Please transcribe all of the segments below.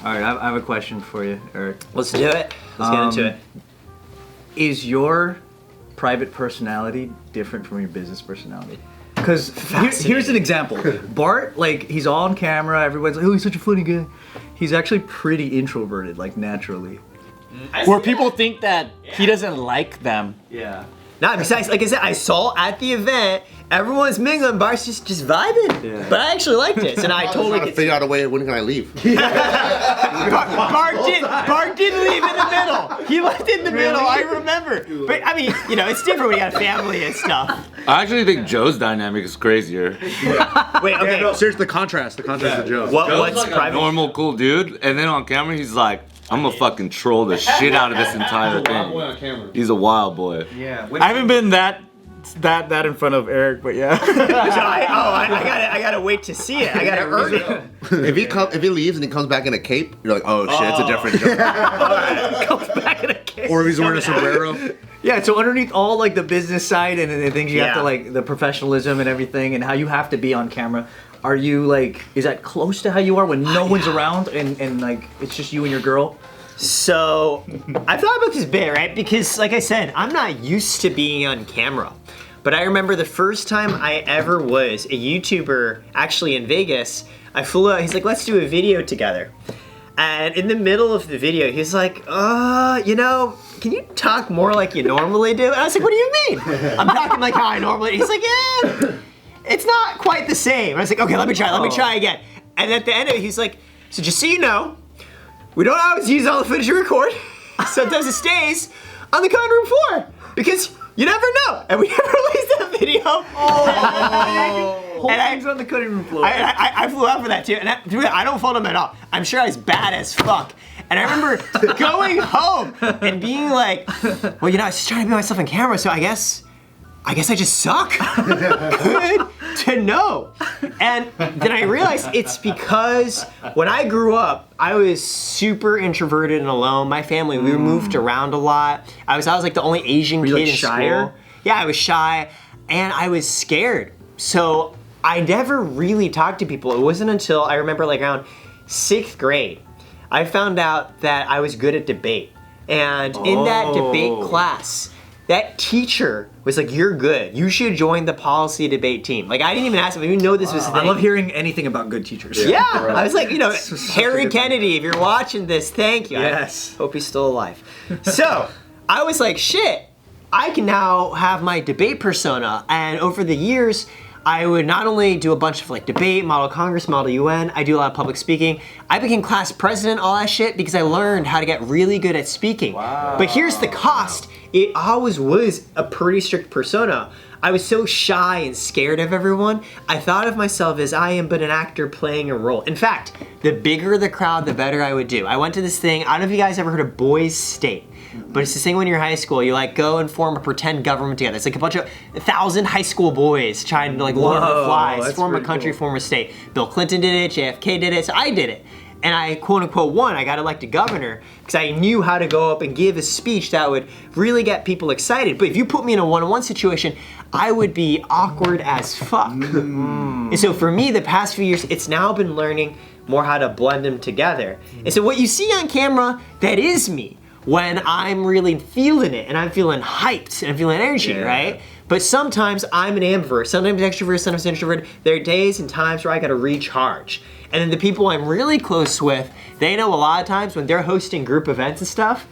All right, I have a question for you, Eric. Let's do it. Let's get into it. Is your private personality different from your business personality? Because here's an example. Bart, like, he's all on camera. Everyone's like, oh, he's such a funny guy. He's actually pretty introverted, like, naturally. Where people think that he doesn't like them. Yeah. Not besides, like I said, I saw at the event, everyone's mingling, Bart's just vibing. Yeah. But I actually liked it, and I totally get figure out a way. When can I leave? Bart didn't leave in the middle. He left in the middle. I remember. But I mean, you know, it's different when you got family and stuff. I actually think Joe's dynamic is crazier. Wait, okay. No, seriously, the contrast of Joe. Joe's like a normal, cool dude, and then on camera he's like, I'm gonna fucking troll the shit out of this entire thing. He's a wild boy. Yeah. I haven't been that in front of Eric, but yeah. I gotta wait to see it. I gotta earn it. If he leaves and he comes back in a cape, you're like, oh shit, it's a different Joe. Comes back in a cape. Or if he's wearing a sombrero. Yeah, so underneath all like the business side and the things you have to like, the professionalism and everything and how you have to be on camera, are you like, is that close to how you are when no one's around and like it's just you and your girl? So, I thought about this bit, right? Because like I said, I'm not used to being on camera. But I remember the first time I ever was a YouTuber, actually in Vegas, I flew out, he's like, let's do a video together. And in the middle of the video, he's like, you know, can you talk more like you normally do? And I was like, what do you mean? I'm talking like how I normally do. He's like, yeah, it's not quite the same. And I was like, okay, let me try again. And at the end of it, he's like, so just so you know, we don't always use all the footage you record. Sometimes it stays on the cutting room floor because you never know. And we never released that video. Whole thing's on the cutting room floor. I flew out for that too. And I don't fault him at all. I'm sure I was bad as fuck. And I remember going home and being like, well, you know, I was just trying to be myself on camera, so I guess I just suck. Good to know. And then I realized it's because when I grew up, I was super introverted and alone. My family, we moved around a lot. I was like the only Asian kid in school. Yeah, I was shy and I was scared. So I never really talked to people. It wasn't until I remember like around 6th grade, I found out that I was good at debate. And in that debate class, that teacher was like, you're good. You should join the policy debate team. Like, I didn't even ask him. I didn't even know this was a thing. I love hearing anything about good teachers. Yeah. I was like, you know, Harry Kennedy, if you're watching this, thank you. Yes. I hope he's still alive. So, I was like, shit, I can now have my debate persona. And over the years, I would not only do a bunch of like debate, model Congress, model UN, I do a lot of public speaking. I became class president, all that shit, because I learned how to get really good at speaking. Wow. But here's the cost. It always was a pretty strict persona. I was so shy and scared of everyone. I thought of myself as I am but an actor playing a role. In fact, the bigger the crowd, the better I would do. I went to this thing, I don't know if you guys ever heard of Boys State. But it's this thing when you're in high school, you like go and form a pretend government together. It's like a bunch of 1,000 high school boys trying to like learn the flies, form a country, form a state. Bill Clinton did it, JFK did it, so I did it. And I quote unquote won, I got elected governor because I knew how to go up and give a speech that would really get people excited. But if you put me in a one-on-one situation, I would be awkward as fuck. And so for me, the past few years, it's now been learning more how to blend them together. And so what you see on camera, that is me. When I'm really feeling it and I'm feeling hyped and I'm feeling energy, right? But sometimes I'm an ambivert, sometimes extrovert, sometimes introvert. There are days and times where I gotta recharge. And then the people I'm really close with, they know a lot of times when they're hosting group events and stuff,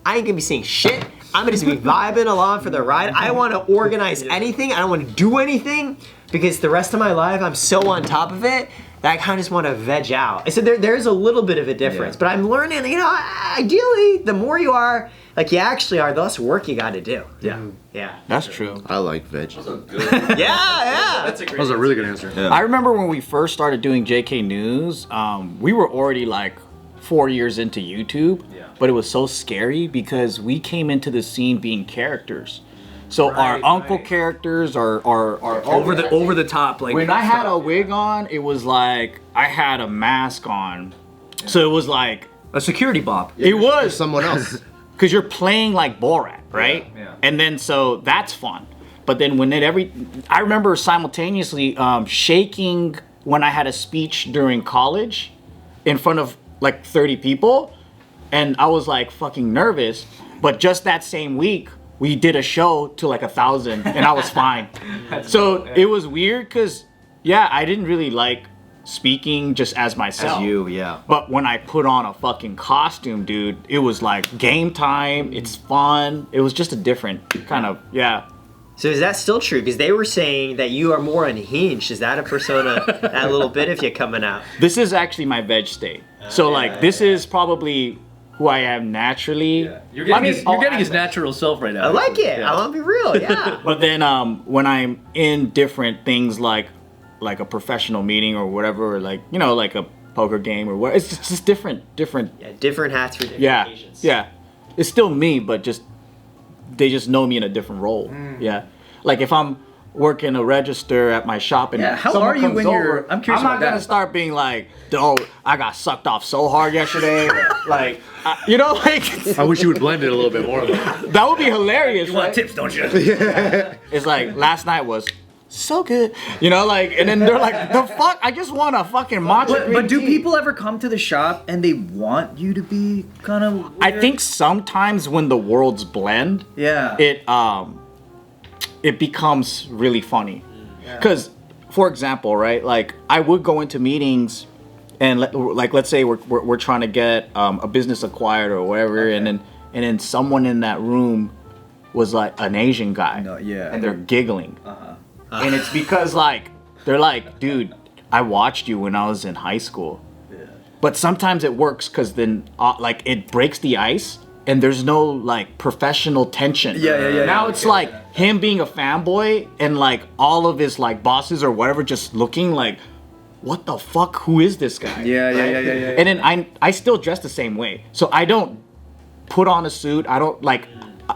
I ain't gonna be saying shit. I'm gonna just be vibing along for the ride. I wanna organize anything, I don't wanna do anything because the rest of my life I'm so on top of it that I kind of just want to veg out. I said there's a little bit of a difference, but I'm learning, you know, ideally, the more you are, like you actually are, the less work you got to do. Yeah. That's true. I like veg. Yeah. That's a great. That was a really good answer. Yeah. I remember when we first started doing JKnews, we were already like 4 years into YouTube, but it was so scary because we came into the scene being characters. So our uncle characters are over the top. Like when I had a wig on, it was like I had a mask on, so it was like a security bop. It was someone else because you're playing like Borat, right? Yeah. And then so that's fun. But then when I remember simultaneously shaking when I had a speech during college in front of like 30 people, and I was like fucking nervous. But just that same week, we did a show to like 1,000, and I was fine. So it was weird because, yeah, I didn't really like speaking just as myself. As you, yeah. But when I put on a fucking costume, dude, it was like game time. It's fun. It was just a different kind of, yeah. So is that still true? Because they were saying that you are more unhinged. Is that a persona that little bit of you coming out? This is actually my veg state. So like, this is probably who I am naturally. Yeah. You're getting his natural self right now. I like it. I want to be real. Yeah. But then when I'm in different things like a professional meeting or whatever, or like, you know, like a poker game or what, it's just different. Yeah, different hats for different Yeah, occasions. yeah. It's still me, but they just know me in a different role. Yeah. Like if I'm working a register at my shop and how someone are you comes when you're? over, I'm curious I'm not about gonna that. start being like, oh, I got sucked off so hard yesterday. Like, you know, like I wish you would blend it a little bit more. that would be hilarious. You want right? tips, don't you? It's like last night was so good, you know, like, and then they're like, the fuck, I just want a fucking matcha. But do tea. people ever come to the shop and they want you to be kind of? I think sometimes when the worlds blend, Yeah. it becomes really funny. Because, for example, right, like I would go into meetings and let's say we're trying to get a business acquired or whatever, and then someone in that room was like an Asian guy, No, yeah. and they're giggling, and it's because like they're like, dude, I watched you when I was in high school. But sometimes it works because then like it breaks the ice and there's no like professional tension. Yeah. Now it's like him being a fanboy and like all of his like bosses or whatever just looking like, what the fuck? Who is this guy? Yeah. And then I still dress the same way. So I don't put on a suit. I don't like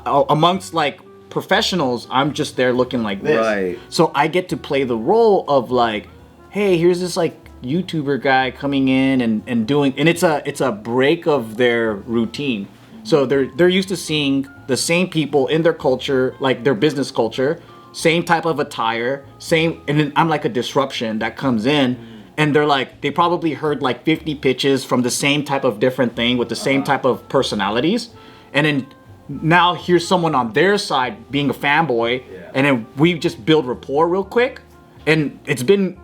amongst like professionals, I'm just there looking like this. Right. So I get to play the role of like, hey, here's this like YouTuber guy coming in and doing, and it's a break of their routine. So they're used to seeing the same people in their culture, like their business culture, same type of attire, same, and then I'm like a disruption that comes in, and they're like, they probably heard like 50 pitches from the same type of different thing with the same type of personalities, and then now here's someone on their side being a fanboy, and then we just build rapport real quick, and it's been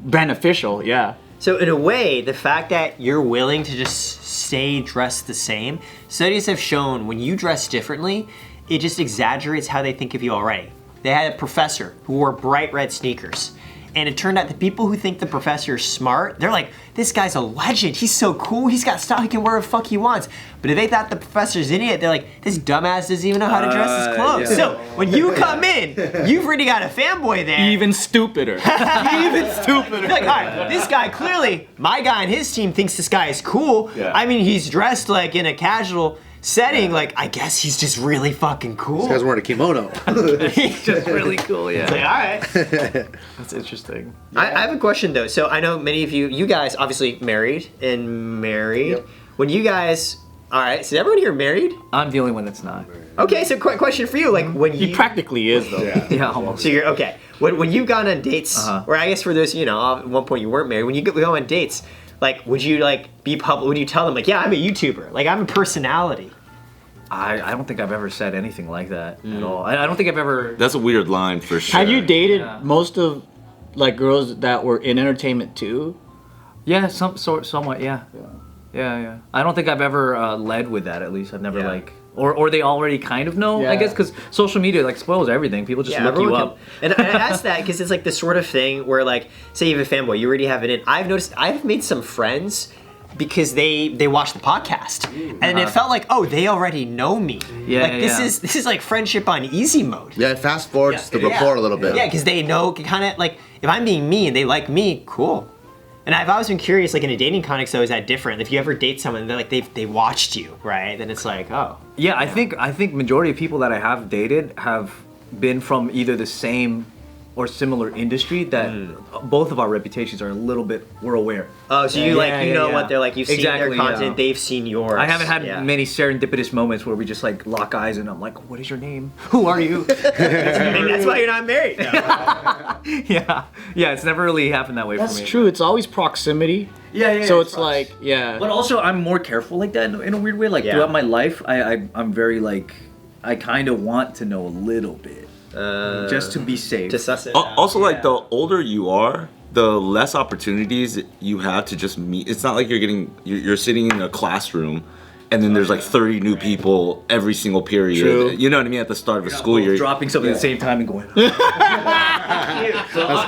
beneficial, yeah. So in a way, the fact that you're willing to just stay dressed the same, studies have shown when you dress differently, it just exaggerates how they think of you already. They had a professor who wore bright red sneakers. And it turned out the people who think the professor is smart, they're like, this guy's a legend. He's so cool. He's got style. He can wear what the fuck he wants. But if they thought the professor's an idiot, they're like, this dumbass doesn't even know how to dress his clothes. Yeah. So when you come in, you've already got a fanboy there. Even stupider. Even stupider. You're like, all right, this guy clearly, my guy on his team thinks this guy is cool. Yeah. I mean, he's dressed like in a casual setting. Like, I guess he's just really fucking cool. This guy's wearing a kimono. It's just really cool, yeah. Like, all right. That's interesting. I have a question though. So I know many of you guys obviously married and married. Yep. When you guys, all right, so everyone here married? I'm the only one that's not. Okay, so question for you. Like when He you, practically is though. Yeah, almost. so you're, okay, when you've gone on dates, or I guess for those, you know, at one point you weren't married, when you go on dates, like would you like be public, would you tell them like, yeah, I'm a YouTuber, like I'm a personality? I don't think I've ever said anything like that at all. I don't think I've ever. That's a weird line for sure. Have you dated Yeah. most of like girls that were in entertainment too? Yeah, somewhat. Yeah. I don't think I've ever led with that. At least I've never like, or they already kind of know. I Yeah. guess because social media like spoils everything. People just look you everyone up. can- and I ask that because it's like the sort of thing where like, say you have a fanboy, you already have it in. I've noticed I've made some friends because they watch the podcast and it felt like, oh, they already know me. Yeah, like yeah. this is like friendship on easy mode. Yeah, it fast forwards the rapport a little bit. Yeah, because they know kind of like if I'm being me and they like me, cool. And I've always been curious, like in a dating context, though, is that different? If you ever date someone, they're like they watched you, right? Then it's like, oh, Yeah, I think majority of people that I have dated have been from either the same or similar industry that both of our reputations are a little bit, we're aware. oh, so you Yeah, like you know yeah. what they're like. You've seen their Exactly, content, yeah. they've seen yours. I haven't had Yeah. many serendipitous moments where we just like lock eyes and I'm like, what is your name? Who are you? Maybe that's why you're not married. Yeah, it's never really happened that way That's for me. true. It's always proximity. Yeah. So it's like, yeah. But also, I'm more careful like that in a weird way. Like Yeah. throughout my life, I'm very like, I kind of want to know a little bit, just to be safe. To suss it. Also, like the older you are, the less opportunities you have to just meet. It's not like you're sitting in a classroom, and then there's like 30 new people every single period. True. You know what I mean? At the start of a school year, dropping something at the same time and going. That's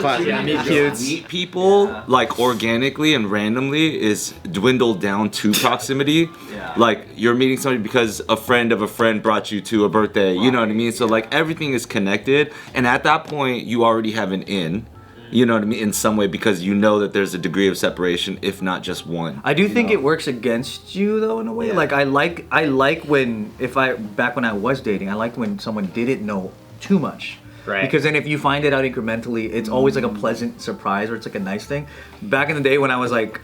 classic. Yeah, meet cutes. meet people like organically and randomly is dwindled down to proximity. Like you're meeting somebody because a friend of a friend brought you to a birthday. You know what I mean? So like everything is connected, and at that point you already have an in. You know what I mean? In some way, because you know that there's a degree of separation, if not just one. I do think it works against you though in a way. Like I like when back when I was dating, I liked when someone didn't know too much. Right. Because then if you find it out incrementally, it's always like a pleasant surprise or it's like a nice thing. Back in the day when I was like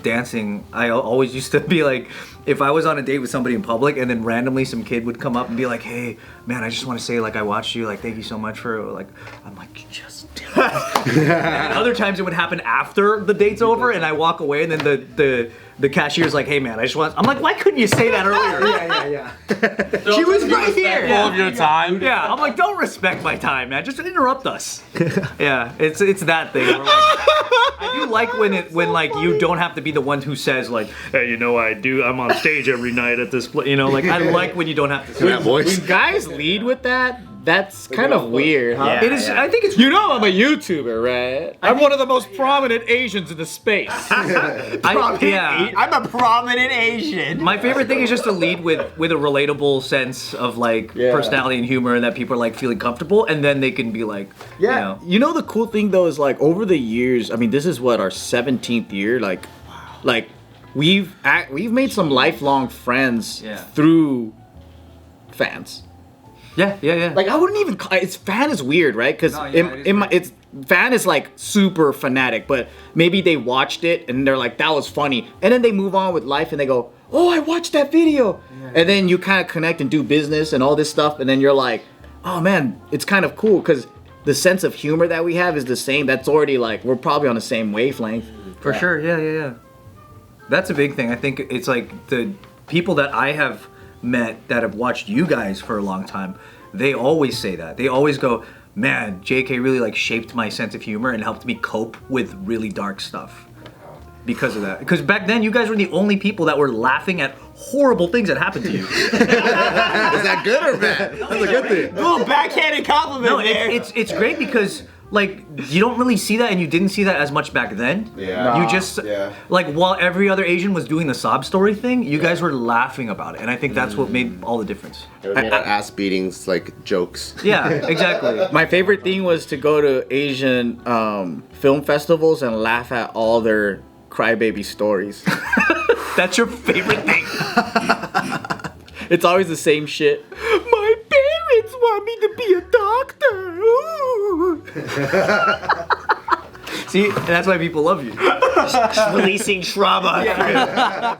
dancing, I always used to be like, if I was on a date with somebody in public and then randomly some kid would come up and be like, hey, man, I just want to say like I watched you, like thank you so much for like, I'm like, just do it. And other times it would happen after the date's over and I walk away and then the cashier's like, hey man, I'm like, why couldn't you say that earlier? Yeah. She was right here. Full of your time. Yeah, I'm like, don't respect my time, man. Just interrupt us. Yeah, it's that thing. Where, like, I do like when like you don't have to be the one who says like, hey, you know, I'm on stage every night at this place. You know, like I like when you don't have to say that. When guys lead with that, that's kind of weird, huh? Yeah. It is. I think it's. You know I'm a YouTuber, right? I'm one of the most prominent Asians in the space. Yeah. I'm a prominent Asian. My favorite thing is just to lead with a relatable sense of like personality and humor, and that people are like feeling comfortable, and then they can be like, you know. You know the cool thing though is like over the years, I mean this is what our 17th year, like we've made some lifelong friends through fans. Yeah. Like I wouldn't even it's fan is weird, right? Because it's fan is like super fanatic, but maybe they watched it and they're like that was funny, and then they move on with life and they go, oh, I watched that video, and then you kind of connect and do business and all this stuff, and then you're like, oh man, it's kind of cool because the sense of humor that we have is the same. That's already like we're probably on the same wavelength. For sure, yeah. That's a big thing. I think it's like the people that I have met that have watched you guys for a long time, they always say that. They always go, man, JK really like shaped my sense of humor and helped me cope with really dark stuff. Because of that. Because back then you guys were the only people that were laughing at horrible things that happened to you. Is that good or bad? That's a good thing. Little backhanded compliment No, there. it's great because like you don't really see that, and you didn't see that as much back then. Yeah. You just like while every other Asian was doing the sob story thing, you guys were laughing about it, and I think that's what made all the difference. We made our ass beatings like jokes. Yeah, exactly. My favorite thing was to go to Asian film festivals and laugh at all their crybaby stories. That's your favorite thing. It's always the same shit. My parents want me to be a doctor. Ooh. See, that's why people love you. Releasing trauma.